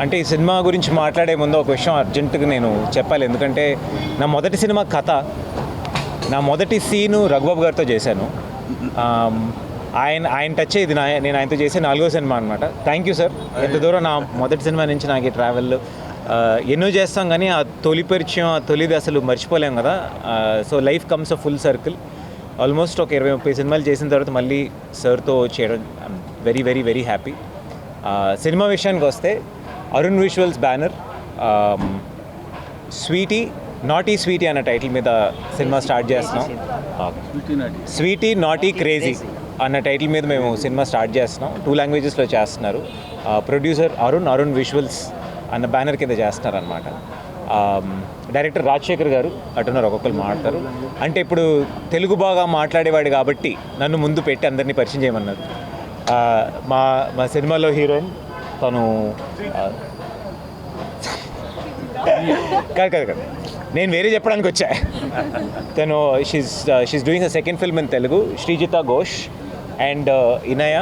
అంటే ఈ సినిమా గురించి మాట్లాడే ముందు ఒక విషయం అర్జెంటుగా నేను చెప్పాలి. ఎందుకంటే నా మొదటి సినిమా కథ, నా మొదటి సీను రఘుబాబు గారితో చేశాను. ఆయన టచ్ ఇది నేను ఆయనతో చేసే 4వ సినిమా అనమాట. Thank you sir. ఎంత దూరం నా మొదటి సినిమా నుంచి నాకు ఈ ట్రావెల్ ఎన్నో చేస్తాం, కానీ ఆ తొలి పరిచయం, ఆ తొలిది అసలు మర్చిపోలేం కదా. So life comes a full circle. Almost ఒక 20-30 సినిమాలు చేసిన తర్వాత మళ్ళీ సార్తో చేయడం వెరీ వెరీ వెరీ హ్యాపీ. సినిమా విషయానికి వస్తే Arun visuals banner sweety naughty sweety అన్న టైటిల్ మీద సినిమా స్టార్ట్ చేస్తున్నాం. స్వీటీ నాటీ క్రేజీ అన్న టైటిల్ మీద మేము సినిమా స్టార్ట్ చేస్తున్నాం. 2 లాంగ్వేజెస్లో చేస్తున్నారు. ప్రొడ్యూసర్ అరుణ్ విజువల్స్ అన్న బ్యానర్ కింద చేస్తున్నారు అనమాట. డైరెక్టర్ రాజశేఖర్ గారు అటున్నారు, ఒక్కొక్కరు మాట్లాడతారు. అంటే ఇప్పుడు తెలుగు బాగా మాట్లాడేవాడు కాబట్టి నన్ను ముందు పెట్టి అందరినీ పరిచయం చేయమన్నారు. మా సినిమాలో హీరోయిన్ తను కాదు నేను వేరే చెప్పడానికి వచ్చా. తను she's doing a second film in Telugu, Srijita Ghosh and Inaya.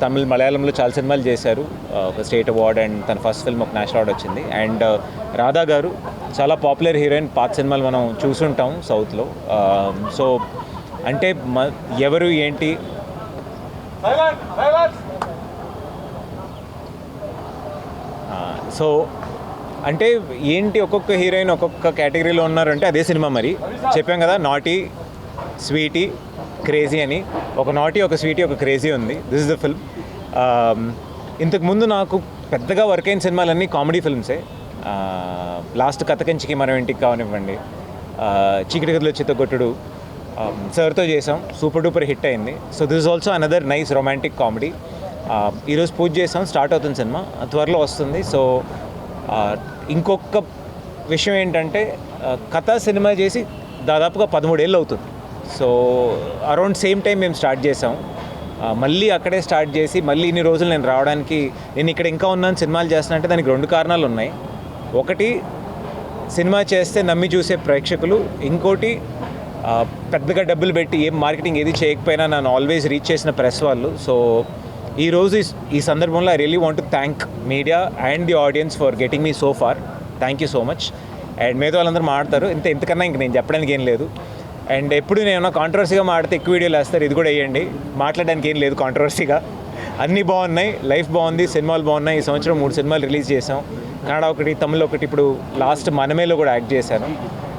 Tamil మలయాళంలో చాలా సినిమాలు చేశారు. ఒక స్టేట్ అవార్డ్ అండ్ తన ఫస్ట్ ఫిల్మ్ ఒక నేషనల్ అవార్డ్ వచ్చింది. అండ్ రాధా గారు చాలా పాపులర్ హీరోయిన్, పాత సినిమాలు మనం చూసుంటాం సౌత్లో. సో అంటే ఎవరు ఏంటి సో అంటే ఏంటి ఒక్కొక్క హీరోయిన్ ఒక్కొక్క కేటగిరీలో ఉన్నారంటే అదే సినిమా. మరి చెప్పాం కదా, నాటీ స్వీటీ క్రేజీ అని. ఒక నాటీ, ఒక స్వీటీ, ఒక క్రేజీ ఉంది. This is the film. ఇంతకుముందు నాకు పెద్దగా వర్క్ అయిన సినిమాలన్నీ కామెడీ ఫిల్మ్సే. లాస్ట్ కథకంచికి మనం ఇంటికి కావనివ్వండి, చీకటి గదిలో చిత్తగొట్టుడు సార్తో చేసాం, సూపర్ డూపర్ హిట్ అయింది. So this is also another nice romantic comedy. ఈరోజు పూజ చేసాం, స్టార్ట్ అవుతుంది సినిమా, త్వరలో వస్తుంది. సో ఇంకొక విషయం ఏంటంటే కథ సినిమా చేసి దాదాపుగా 13 ఏళ్ళు అవుతుంది. సో అరౌండ్ సేమ్ టైం మేము స్టార్ట్ చేసాం. మళ్ళీ అక్కడే స్టార్ట్ చేసి మళ్ళీ ఇన్ని రోజులు నేను రావడానికి, నేను ఇక్కడ ఇంకా ఉన్నాను సినిమాలు చేస్తున్నా అంటే దానికి 2 కారణాలు ఉన్నాయి. ఒకటి, సినిమా చేస్తే నమ్మి చూసే ప్రేక్షకులు. ఇంకోటి, పెద్దగా డబ్బులు పెట్టి ఏం మార్కెటింగ్ ఏది చేయకపోయినా నన్ను ఆల్వేస్ రీచ్ చేసిన ప్రెస్ వాళ్ళు. సో ఈరోజు ఈ సందర్భంలో I really want to thank media and the audience for getting me so far. Thank you so much. And మిగతా వాళ్ళందరూ మాట్లాడతారు, ఇంతకన్నా ఇంక నేను చెప్పడానికి ఏం లేదు. అండ్ ఎప్పుడు నేను కాంట్రవర్సీగా మాడితే ఎక్కువ వీడియోలు వేస్తారు, ఇది కూడా వేయండి. మాట్లాడడానికి ఏం లేదు కాంట్రవర్సీగా. అన్నీ బాగున్నాయి, లైఫ్ బాగుంది, సినిమాలు బాగున్నాయి. ఈ సంవత్సరం 3 సినిమాలు రిలీజ్ చేసాం. కన్నడ ఒకటి, తమిళ్ ఒకటి, ఇప్పుడు లాస్ట్ మనమేలో కూడా యాక్ట్ చేశాను.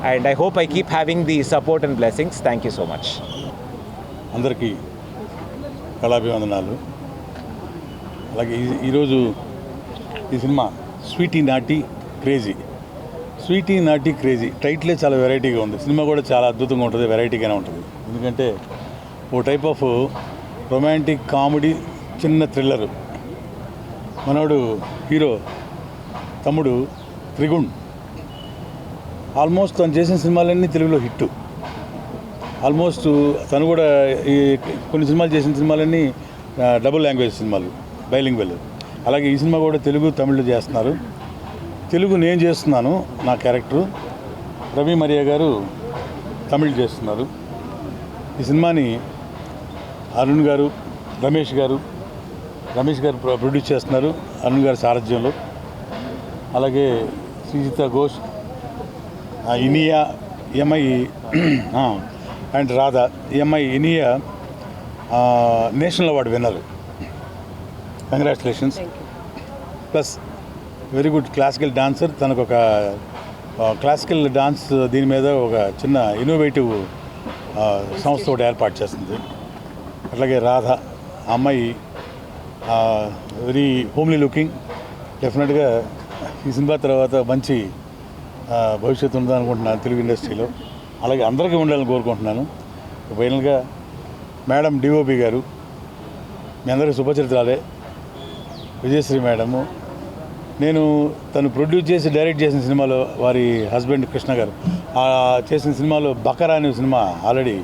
And I hope I keep having the support and blessings. Thank you so much. అందరికీ కళాభివందనాలు. అలాగే ఈరోజు ఈ cinema Sweety naughty Crazy. Sweety naughty Crazy టైటిలే చాలా వెరైటీగా ఉంది. సినిమా కూడా చాలా అద్భుతంగా ఉంటుంది, వెరైటీగానే ఉంటుంది. ఎందుకంటే ఓ టైప్ ఆఫ్ రొమాంటిక్ కామెడీ, చిన్న థ్రిల్లరు. మనోడు హీరో తమ్ముడు త్రిగుణ్ ఆల్మోస్ట్ తను చేసిన సినిమాలన్నీ తెలుగులో హిట్టు. ఆల్మోస్ట్ తను కూడా ఈ కొన్ని సినిమాలు చేసిన సినిమాలన్నీ డబుల్ లాంగ్వేజ్ సినిమాలు, బైలింగ్వెల్. అలాగే ఈ సినిమా కూడా తెలుగు తమిళ్లో చేస్తున్నారు. తెలుగు నేను చేస్తున్నాను, నా క్యారెక్టరు. రవి మరియా గారు తమిళ్ చేస్తున్నారు. ఈ సినిమాని అరుణ్ గారు, రమేష్ గారు ప్రొడ్యూస్ చేస్తున్నారు, అరుణ్ గారి సారథ్యంలో. అలాగే Srijita Ghosh, Inaya MI and Radha. MI Inaya national award winner. Congratulations. Plus very good classical dancer. తనకు ఒక క్లాసికల్ డాన్స్ దీని మీద ఒక చిన్న ఇన్నోవేటివ్ సంస్థ ఒకటి ఏర్పాటు చేస్తుంది. అట్లాగే రాధ అమ్మాయి వెరీ హోమ్లీ లుకింగ్. డెఫినెట్గా ఈ సినిమా తర్వాత మంచి భవిష్యత్తు ఉందని అనుకుంటున్నాను తెలుగు ఇండస్ట్రీలో. అలాగే అందరికీ ఉండాలని కోరుకుంటున్నాను. ఫైనల్గా మేడం డిఓపి గారు, మీ అందరికీ శుభచరిత్రాలే. విజయశ్రీ మేడము, నేను తను ప్రొడ్యూస్ చేసి డైరెక్ట్ చేసిన సినిమాలో వారి హస్బెండ్ కృష్ణ గారు చేసిన సినిమాలో బకరా అనే సినిమా ఆల్రెడీ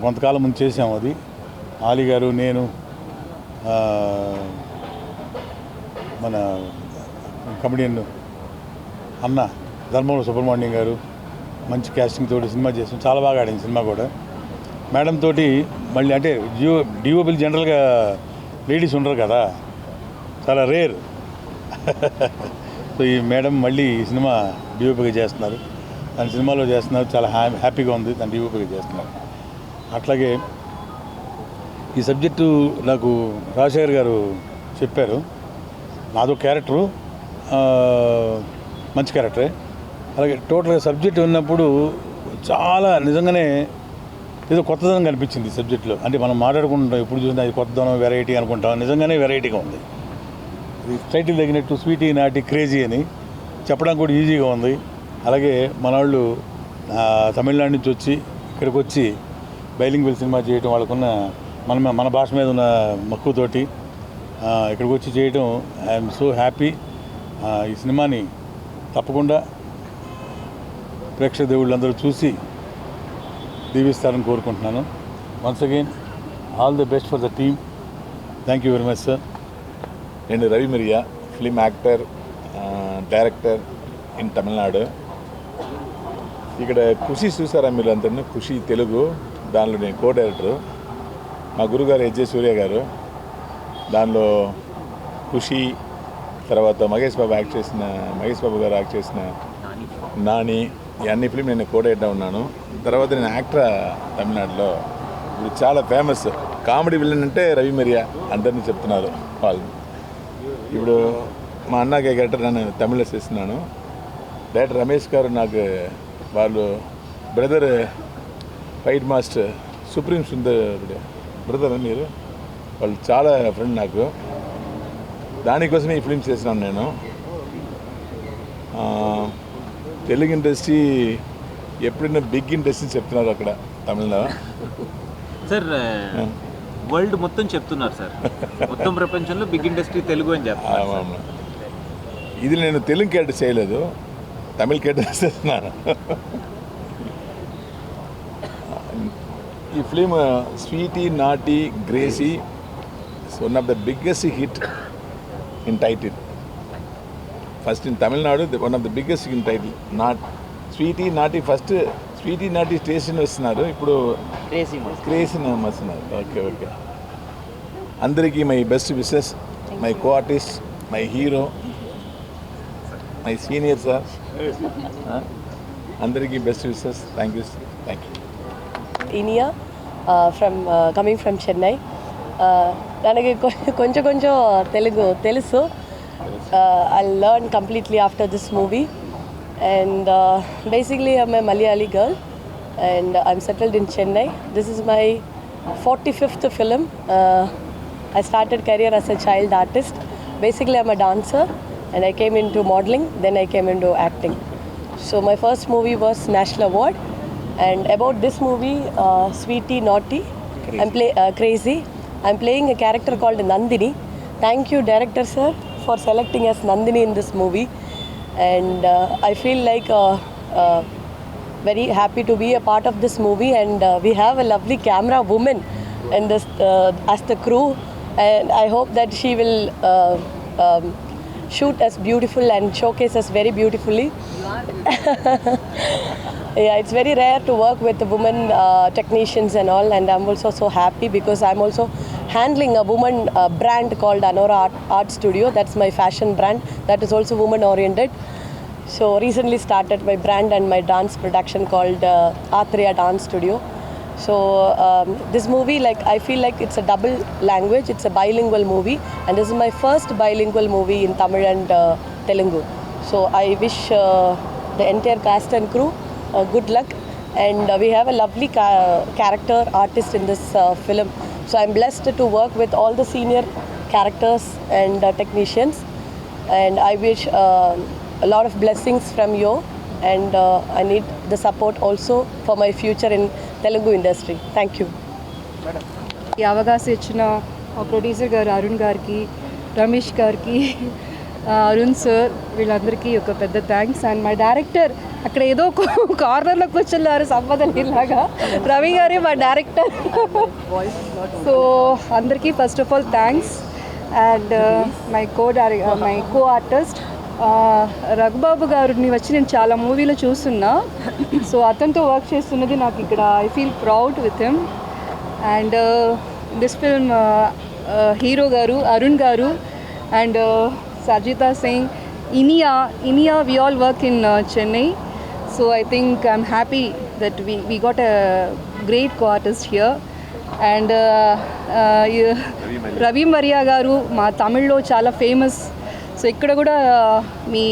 కొంతకాలం ముందు చేసాము. అది ఆలీ గారు, నేను, మన కమెడియన్ అన్న ధర్మవరం సుబ్రహ్మణ్యం గారు మంచి క్యాస్టింగ్ తోటి సినిమా చేసాం. చాలా బాగా ఆడింది సినిమా కూడా. మేడం తోటి మళ్ళీ అంటే డిఓపీలు జనరల్గా లేడీస్ ఉండరు కదా, చాలా రేర్. సో ఈ మేడం మళ్ళీ ఈ సినిమా డిఓపిగా చేస్తున్నారు, దాని సినిమాలో చేస్తున్నారు, చాలా హ్యాపీగా ఉంది దాన్ని డిఓపిగా చేస్తున్నారు. అట్లాగే ఈ సబ్జెక్టు నాకు రాజశేఖర్ గారు చెప్పారు, నాదో క్యారెక్టరు మంచి క్యారెక్టరే, అలాగే టోటల్గా సబ్జెక్ట్ ఉన్నప్పుడు చాలా నిజంగానే ఏదో కొత్తదనం కనిపించింది సబ్జెక్టులో. అంటే మనం మాట్లాడుకుంటాం ఎప్పుడు చూసినా అది కొత్తదనం వెరైటీ అనుకుంటాం, నిజంగానే వెరైటీగా ఉంది. ఇది టైటిల్ తగినట్టు స్వీటీ నాటి క్రేజీ అని చెప్పడానికి కూడా ఈజీగా ఉంది. అలాగే మన వాళ్ళు తమిళనాడు నుంచి వచ్చి ఇక్కడికి వచ్చి బైలింగ్వెల్ సినిమా చేయడం, వాళ్ళకున్న మన భాష మీద ఉన్న మక్కువతోటి ఇక్కడికి వచ్చి చేయడం ఐఎమ్ సో హ్యాపీ. ఈ సినిమాని తప్పకుండా ప్రేక్షక దేవుళ్ళందరూ చూసి దీవిస్తారని కోరుకుంటున్నాను. Once again all the best for the team. Thank you very much sir. నేను Ravi Miriya, film actor, director in Tamil Nadu. ఇక్కడ ఖుషి చూసారా మీరు అంతా? ఖుషి తెలుగు, దానిలో నేను కో డైరెక్టరు. మా గురుగారు హెచ్జే సూర్య గారు, దానిలో ఖుషి, తర్వాత మహేష్ బాబు గారు యాక్ట్ చేసిన నాని, ఈ అన్ని ఫిలిం నేను కో డైరెక్టర్ ఉన్నాను. తర్వాత నేను యాక్టర్ తమిళనాడులో. ఇప్పుడు చాలా ఫేమస్ కామెడీ విలన్ అంటే రవి మిరియా అందరినీ చెప్తున్నారు వాళ్ళు. ఇప్పుడు మా అన్నకి క్యారెక్టర్ నేను తమిళ్లో చేస్తున్నాను. డైరెక్టర్ రమేష్ గారు నాకు వాళ్ళు brother fight master supreme Sundar brother మీరు, వాళ్ళు చాలా ఫ్రెండ్ నాకు. దానికోసమే ఈ ఫిలిం చేసినాను నేను. తెలుగు ఇండస్ట్రీ ఎప్పుడైనా బిగ్ ఇండస్ట్రీ చెప్తున్నారు అక్కడ తమిళలో. సార్ వరల్డ్ మొత్తం చెప్తున్నారు సార్, మొత్తం ప్రపంచంలో బిగ్ ఇండస్ట్రీ తెలుగు అని చెప్తారు. ఇది నేను తెలుగు క్యారెక్టర్ చేయలేదు, తమిళ క్యారెక్టర్ చేస్తున్నాను. ఈ film Sweety Naughty Crazy one of the biggest hit in title. First in Tamil Nadu one of the biggest in title. Sweety Naughty first Sweety Naughty station వస్తున్నారు, ఇప్పుడు క్రేసీ వస్తున్నారు. Okay okay. అందరికీ my best wishes, my co artist, my hero, my senior sir, అందరికీ best wishes. Thank you. Inia coming from Chennai. ನನಗೆ ಕೊಂಚ ತೆಲುಗು తెలుసు. I'll learn completely after this movie, and basically I'm a Malayali girl and I'm settled in Chennai. This is my 45th film. I started career as a child artist. Basically I'm a dancer and I came into modeling, then I came into acting. So my first movie was National Award. And about this movie, Sweety Naughty, Crazy. I'm playing a character called Nandini. Thank you, director sir, for selecting as Nandini in this movie. And I feel like very happy to be a part of this movie. And we have a lovely camera woman in this as the crew. And I hope that she will shoot us beautiful and showcase us very beautifully. Yeah, it's very rare to work with women technicians and all, and I'm also so happy because I'm also handling a woman brand called Anora Art Studio. That's my fashion brand that is also woman oriented. So recently started my brand and my dance production called Athreya Dance Studio. So this movie, like I feel like it's a double language, it's a bilingual movie, and this is my first bilingual movie in Tamil and Telugu. So I wish the entire cast and crew good luck, and we have a lovely character artist in this film. So I'm blessed to work with all the senior characters and technicians, and I wish a lot of blessings from you, and I need the support also for my future in Telugu industry. Thank you. ఈ అవకాశం ఇచ్చిన producer గారు అరుణ్ గారికి, రమేష్ గారికి, Arun sir, వీళ్ళందరికీ ఒక పెద్ద thanks. And my director అక్కడ ఏదో కార్నర్లో కూర్చున్నారు సంపదలాగా, రవి గారే మా డైరెక్టర్. సో అందరికీ first of all thanks. And my co artist Raghubabu గారిని వచ్చి నేను చాలా మూవీలో చూస్తున్నా. సో అతనితో వర్క్ చేస్తున్నది నాకు ఇక్కడ I feel proud with him. And this film hero గారు అరుణ్ గారు and Sarjita Singh, Inia, we all work in Chennai. So I think I'm happy that we got a great co-artist here. And Ravi Maria garu మా తమిళ్లో చాలా famous. So ఇక్కడ కూడా మీ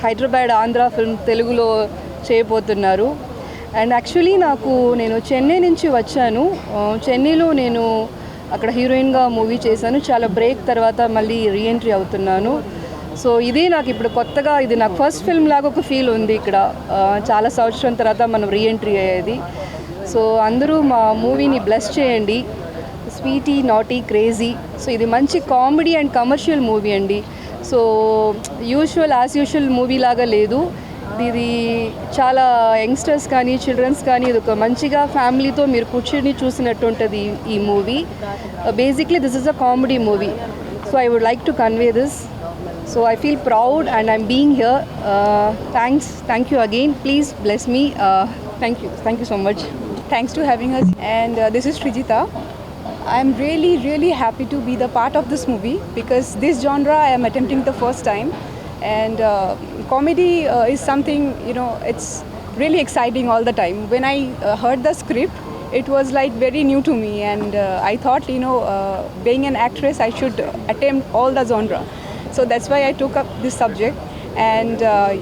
Hyderabad Andhra film తెలుగులో చేయబోతున్నారు. And actually నేను చెన్నై నుంచి వచ్చాను. చెన్నైలో నేను అక్కడ హీరోయిన్గా మూవీ చేశాను. చాలా బ్రేక్ తర్వాత మళ్ళీ రీఎంట్రీ అవుతున్నాను. సో ఇదే నాకు ఇప్పుడు కొత్తగా, ఇది నాకు ఫస్ట్ ఫిల్మ్ లాగా ఒక ఫీల్ ఉంది ఇక్కడ. చాలా సంవత్సరం తర్వాత మనం రీఎంట్రీ అయ్యేది. సో అందరూ మా మూవీని బ్లెస్ చేయండి. Sweety naughty crazy. సో ఇది మంచి కామెడీ అండ్ కమర్షియల్ మూవీ అండి. సో యాజ్ యూజువల్ మూవీ లాగా లేదు ఇది. చాలా యంగ్స్టర్స్ కానీ చిల్డ్రన్స్ కానీ ఇది ఒక మంచిగా ఫ్యామిలీతో మీరు కూర్చొని చూసినట్టు ఉంటుంది ఈ movie. Basically this is a comedy movie. So I would like to convey this. So I feel proud and I'm being here. Thank you again. Please bless me. Thank you so much. Thanks to having us. And this is Srijita. I'm really happy to be the part of this movie because this genre I am attempting the first time. And comedy is something, it's really exciting all the time. When I heard the script, it was like very new to me, and I thought, being an actress, I should attempt all the genre. So that's why I took up this subject. And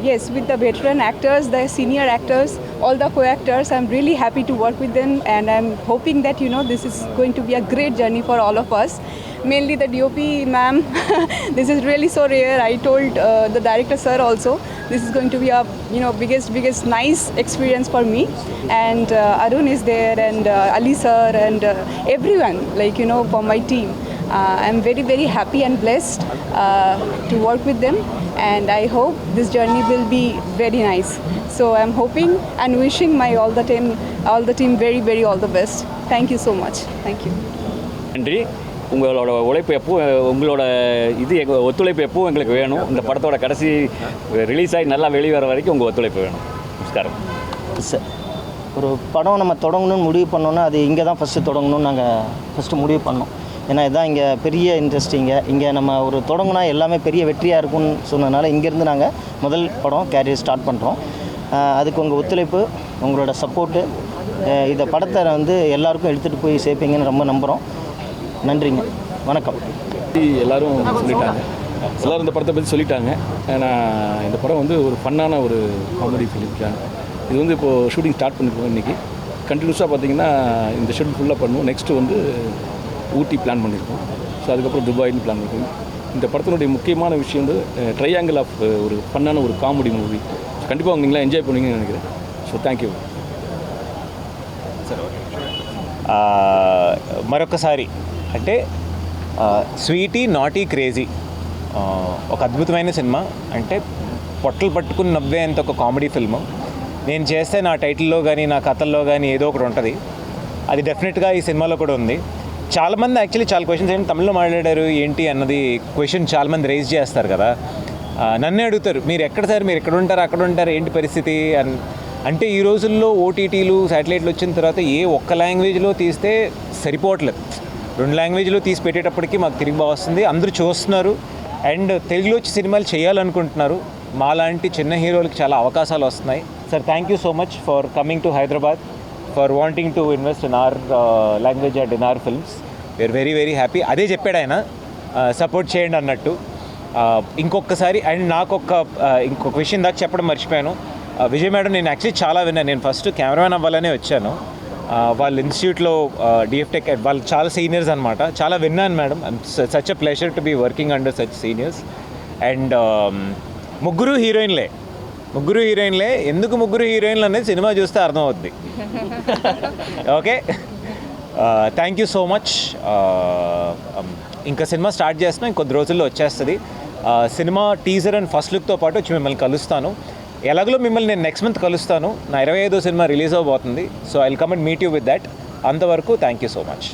yes, with the veteran actors, the senior actors, all the co-actors, I'm really happy to work with them, and I'm hoping that this is going to be a great journey for all of us. Mainly the DOP ma'am, this is really so rare. I told the director sir also, this is going to be a biggest nice experience for me. And Arun is there, and Ali sir, and everyone, for my team. I'm very happy and blessed to work with them, and I hope this journey will be very nice. So I'm hoping and wishing all the team very all the best. Thank you so much. Thank you. நன்றி. உங்களோட உழைப்பு உங்களோட ஒத்துழைப்பு எப்பவும் எங்களுக்கு வேணும். இந்த படத்தோட கடைசி ரிலீஸ் ஆகி நல்லா வெளியே வர வரைக்கும் உங்கள் ஒத்துழைப்பு வேணும். நமஸ்காரம். ஒரு படம் நம்ம தொடங்கணும்னு முடிவு பண்ணோன்னா அது இங்கே தான் ஃபஸ்ட்டு தொடங்கணும்னு நாங்கள் ஃபஸ்ட்டு முடிவு பண்ணோம். ஏன்னா இதுதான் இங்கே பெரிய இன்ட்ரெஸ்டிங்க. இங்கே நம்ம ஒரு தொடங்கினா எல்லாமே பெரிய வெற்றியாக இருக்கும்னு சொன்னதுனால இங்கேருந்து நாங்கள் முதல் படம் கேரியர் ஸ்டார்ட் பண்ணுறோம். அதுக்கு உங்கள் ஒத்துழைப்பு, உங்களோட சப்போர்ட்டு, இந்த படத்தை எல்லாருக்கும் எடுத்துகிட்டு போய் சேர்ப்பீங்கன்னு ரொம்ப நம்புகிறோம். நன்றிங்க. வணக்கம். எல்லோரும் சொல்லிட்டாங்க, எல்லோரும் இந்த படத்தை பற்றி சொல்லிட்டாங்க. நான் இந்த படம் ஒரு ஃபன்னான ஒரு காமெடி ஃபிலிம் தான். இது இப்போது ஷூட்டிங் ஸ்டார்ட் பண்ணிருக்கோம். இன்றைக்கி கண்டினியூஸாக பார்த்திங்கன்னா இந்த ஷெட்யூல் ஃபுல்லாக பண்ணுவோம். நெக்ஸ்ட்டு ஊட்டி பிளான் பண்ணியிருக்கோம். ஸோ அதுக்கப்புறம் துபாய்னு பிளான் பண்ணியிருக்கோம். இந்த படத்தினுடைய முக்கியமான விஷயம் ட்ரையாங்கிள் ஆஃப் ஒரு ஃபன்னான ஒரு காமெடி மூவி. கண்டிப்பாக நீங்களாம் என்ஜாய் பண்ணுவீங்கன்னு நினைக்கிறேன். So thank you. మరొకసారి అంటే స్వీటీ నాటీ క్రేజీ ఒక అద్భుతమైన సినిమా. అంటే పొట్టలు పట్టుకుని నవ్వేంత ఒక కామెడీ ఫిల్మ్. నేను చేస్తే నా టైటిల్లో కానీ నా కథల్లో కానీ ఏదో ఒకటి ఉంటుంది. అది డెఫినెట్గా ఈ సినిమాలో కూడా ఉంది. చాలామంది యాక్చువల్లీ చాలా క్వశ్చన్స్ ఏంటి తమిళ్లో మాట్లాడారు ఏంటి అన్నది క్వశ్చన్ చాలామంది రైజ్ చేస్తారు కదా. నన్నే అడుగుతారు, మీరు ఎక్కడ సార్, మీరు ఎక్కడ ఉంటారు, అక్కడ ఉంటారు, ఏంటి పరిస్థితి అని. అంటే ఈ రోజుల్లో ఓటీటీలు శాటిలైట్లు వచ్చిన తర్వాత ఒక్క లాంగ్వేజ్లో తీస్తే సరిపోవట్లేదు. 2 లాంగ్వేజ్లో తీసి పెట్టేటప్పటికి మాకు తిరిగి బాగా వస్తుంది. అందరూ చూస్తున్నారు అండ్ తెలుగులో వచ్చి సినిమాలు చేయాలనుకుంటున్నారు. మాలాంటి చిన్న హీరోలకి చాలా అవకాశాలు వస్తున్నాయి. Sir thank you so much for coming to Hyderabad, for wanting to invest in our language and in our films. We are very happy. అదే చెప్పాడు ఆయన, సపోర్ట్ చేయండి అన్నట్టు. ఇంకొకసారి అండ్ ఇంకొక విషయం దాకా చెప్పడం మర్చిపోయాను. విజయ్ మేడం నేను యాక్చువల్లీ చాలా విన్నాను. నేను ఫస్ట్ కెమెరామెన్ అవ్వాలనే వచ్చాను. వాళ్ళ ఇన్స్టిట్యూట్లో డిఎఫ్టెక్ వాళ్ళు చాలా సీనియర్స్ అనమాట. చాలా విన్నాను madam. Such a pleasure to be working under such seniors. And ముగ్గురు హీరోయిన్లే. ఎందుకు ముగ్గురు హీరోయిన్లు అనేది సినిమా చూస్తే అర్థమవుద్ది. Okay, thank you so much. ఇంకా సినిమా స్టార్ట్ చేస్తున్నాం, ఇంకొద్ది రోజుల్లో వచ్చేస్తుంది. సినిమా టీజర్ అండ్ ఫస్ట్ లుక్తో పాటు వచ్చి మిమ్మల్ని కలుస్తాను. ఎలాగో మిమ్మల్ని నేను నెక్స్ట్ మంత్ కలుస్తాను. నా 25వ సినిమా రిలీజ్ అవబోతుంది. So I will come and meet you with that. అంతవరకు థ్యాంక్ యూ సో మచ్.